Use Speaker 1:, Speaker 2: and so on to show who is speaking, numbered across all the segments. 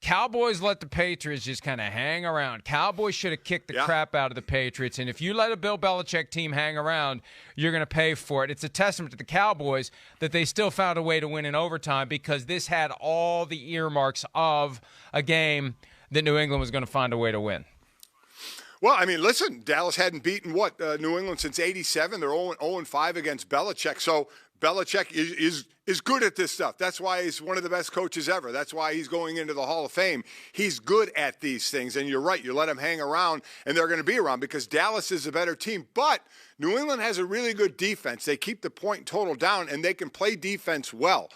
Speaker 1: Cowboys let the Patriots just kind of hang around. Cowboys should have kicked the crap out of the Patriots. And if you let a Bill Belichick team hang around, you're going to pay for it. It's a testament to the Cowboys that they still found a way to win in overtime, because this had all the earmarks of a game that New England was going to find a way to win.
Speaker 2: Well, I mean, listen, Dallas hadn't beaten, New England since 87. They're 0-5 against Belichick. So Belichick is good at this stuff. That's why he's one of the best coaches ever. That's why he's going into the Hall of Fame. He's good at these things. And you're right. You let him hang around, and they're going to be around because Dallas is a better team. But New England has a really good defense. They keep the point total down, and they can play defense well.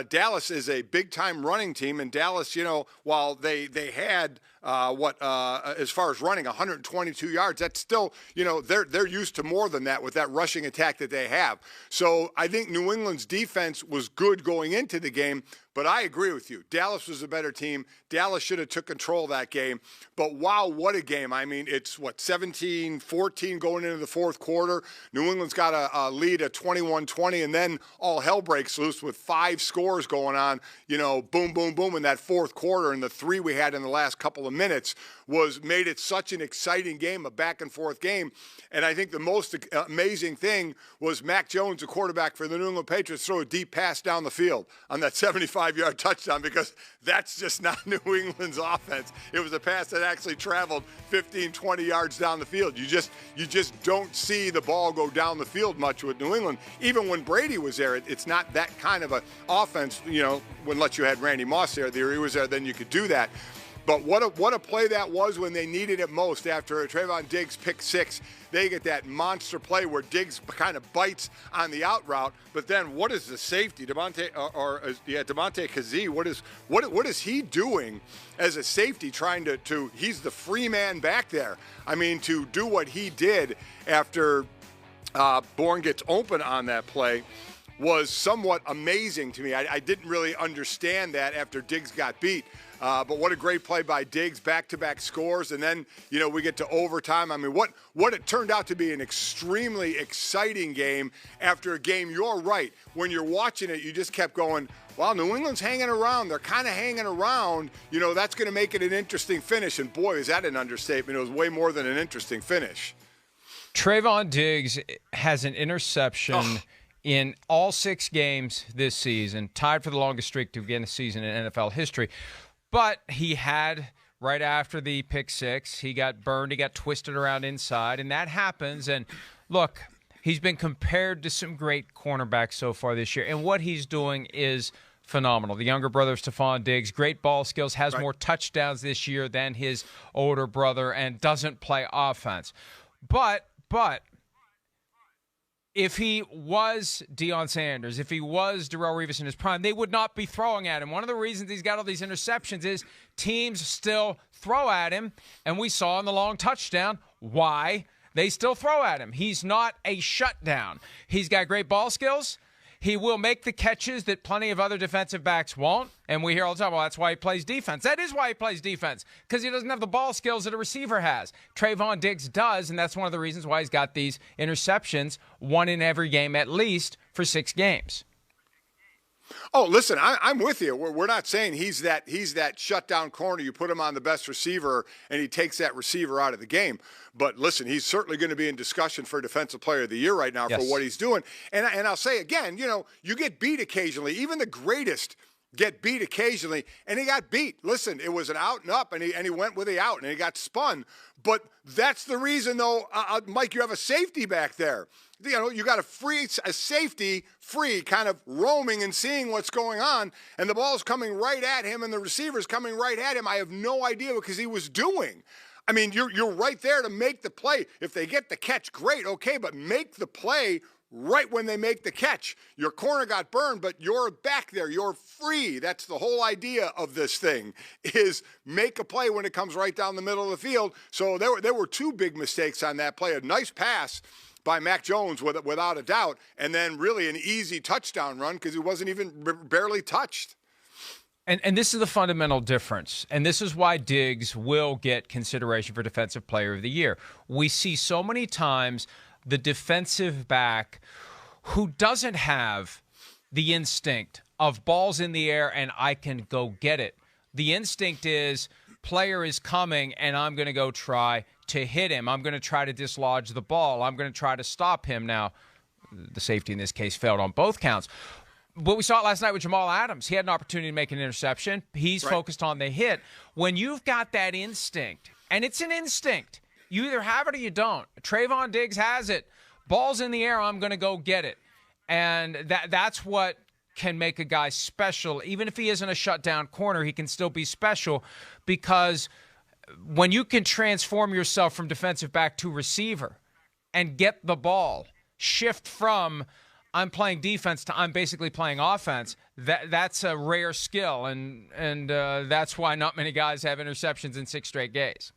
Speaker 2: Dallas is a big-time running team, and Dallas, while they had as far as running 122 yards, that's still, they're used to more than that with that rushing attack that they have. So I think New England's defense was good going into the game, but I agree with you. Dallas was a better team. Dallas should have took control of that game. But wow, what a game. I mean, it's 17-14 going into the fourth quarter. New England's got a lead at 21-20, and then all hell breaks loose with 5 scores going on, boom, boom, boom in that fourth quarter. And the 3 we had in the last couple of minutes made it such an exciting game, a back-and-forth game. And I think the most amazing thing was Mac Jones, the quarterback for the New England Patriots, throw a deep pass down the field on that 75-yard touchdown, because that's just not New England's offense. It was a pass that actually traveled 15, 20 yards down the field. You just don't see the ball go down the field much with New England. Even when Brady was there, it's not that kind of an offense, unless you had Randy Moss there. He was there, then you could do that. But what a play that was when they needed it most after Trevon Diggs pick 6. They get that monster play where Diggs kind of bites on the out route. But then what is the safety, Devontae Kazee? What is he doing as a safety trying to he's the free man back there. I mean, to do what he did after Bourne gets open on that play was somewhat amazing to me. I didn't really understand that after Diggs got beat. But what a great play by Diggs, back-to-back scores, and then, we get to overtime. I mean, what it turned out to be an extremely exciting game after a game. You're right. When you're watching it, you just kept going, well, New England's hanging around. They're kind of hanging around. That's going to make it an interesting finish. And, boy, is that an understatement. It was way more than an interesting finish.
Speaker 1: Trevon Diggs has an interception in all 6 games this season, tied for the longest streak to begin a season in NFL history. But he had, right after the pick 6, he got burned, he got twisted around inside, and that happens. And look, he's been compared to some great cornerbacks so far this year, and what he's doing is phenomenal. The younger brother of Stephon Diggs, great ball skills, has more touchdowns this year than his older brother, and doesn't play offense. But if he was Deion Sanders, if he was Darrelle Revis in his prime, they would not be throwing at him. One of the reasons he's got all these interceptions is teams still throw at him, and we saw in the long touchdown why they still throw at him. He's not a shutdown. He's got great ball skills. He will make the catches that plenty of other defensive backs won't. And we hear all the time, well, that's why he plays defense. That is why he plays defense, because he doesn't have the ball skills that a receiver has. Trevon Diggs does, and that's one of the reasons why he's got these interceptions, 1 in every game at least, for 6 games.
Speaker 2: Oh, listen, I'm with you. We're not saying he's that shutdown corner. You put him on the best receiver, and he takes that receiver out of the game. But listen, he's certainly going to be in discussion for Defensive Player of the Year right now for what he's doing. And I'll say again, you get beat occasionally. Even the greatest get beat occasionally, and he got beat. Listen, it was an out and up, and he went with the out, and he got spun. But that's the reason, though, Mike, you have a safety back there. You got a safety free, kind of roaming and seeing what's going on, and the ball's coming right at him, and the receiver's coming right at him. I have no idea what he was doing. I mean, you're right there to make the play. If they get the catch, great, okay, but make the play right when they make the catch. Your corner got burned, but you're back there. You're free. That's the whole idea of this thing, is make a play when it comes right down the middle of the field. So there were 2 big mistakes on that play. A nice pass by Mac Jones without a doubt, and then really an easy touchdown run because he wasn't even barely touched.
Speaker 1: And this is the fundamental difference, and this is why Diggs will get consideration for Defensive Player of the Year. We see so many times the defensive back who doesn't have the instinct of balls in the air and I can go get it. the instinct is player is coming and I'm going to go try to hit him. I'm going to try to dislodge the ball. I'm going to try to stop him. Now, the safety in this case failed on both counts. But we saw it last night with Jamal Adams. He had an opportunity to make an interception. He's focused on the hit. When you've got that instinct, and it's an instinct, you either have it or you don't. Trevon Diggs has it. Ball's in the air, I'm going to go get it. And that's what can make a guy special. Even if he isn't a shutdown corner, he can still be special, because when you can transform yourself from defensive back to receiver and get the ball, shift from I'm playing defense to I'm basically playing offense, that's a rare skill, and that's why not many guys have interceptions in 6 straight games.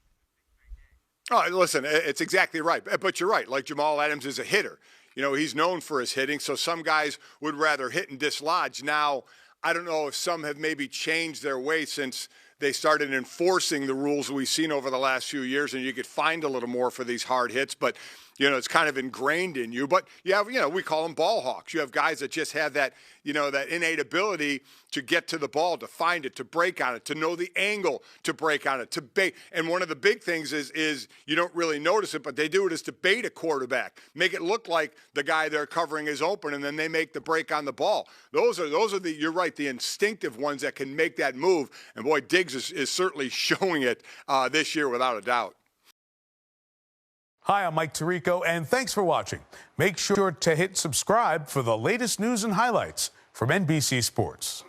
Speaker 2: Oh, listen, it's exactly right. But you're right. Like Jamal Adams is a hitter. You know, he's known for his hitting, so some guys would rather hit and dislodge. Now, I don't know if some have maybe changed their way since they started enforcing the rules we've seen over the last few years, and you could find a little more for these hard hits, but you know, it's kind of ingrained in you. But you have, you know, we call them ball hawks. You have guys that just have that, you know, that innate ability to get to the ball, to find it, to break on it, to know the angle to break on it, to bait. And one of the big things is you don't really notice it, but they do it is to bait a quarterback, make it look like the guy they're covering is open, and then they make the break on the ball. Those are the, you're right, the instinctive ones that can make that move. And boy, Diggs is certainly showing it this year without a doubt.
Speaker 3: Hi, I'm Mike Tirico, and thanks for watching. Make sure to hit subscribe for the latest news and highlights from NBC Sports.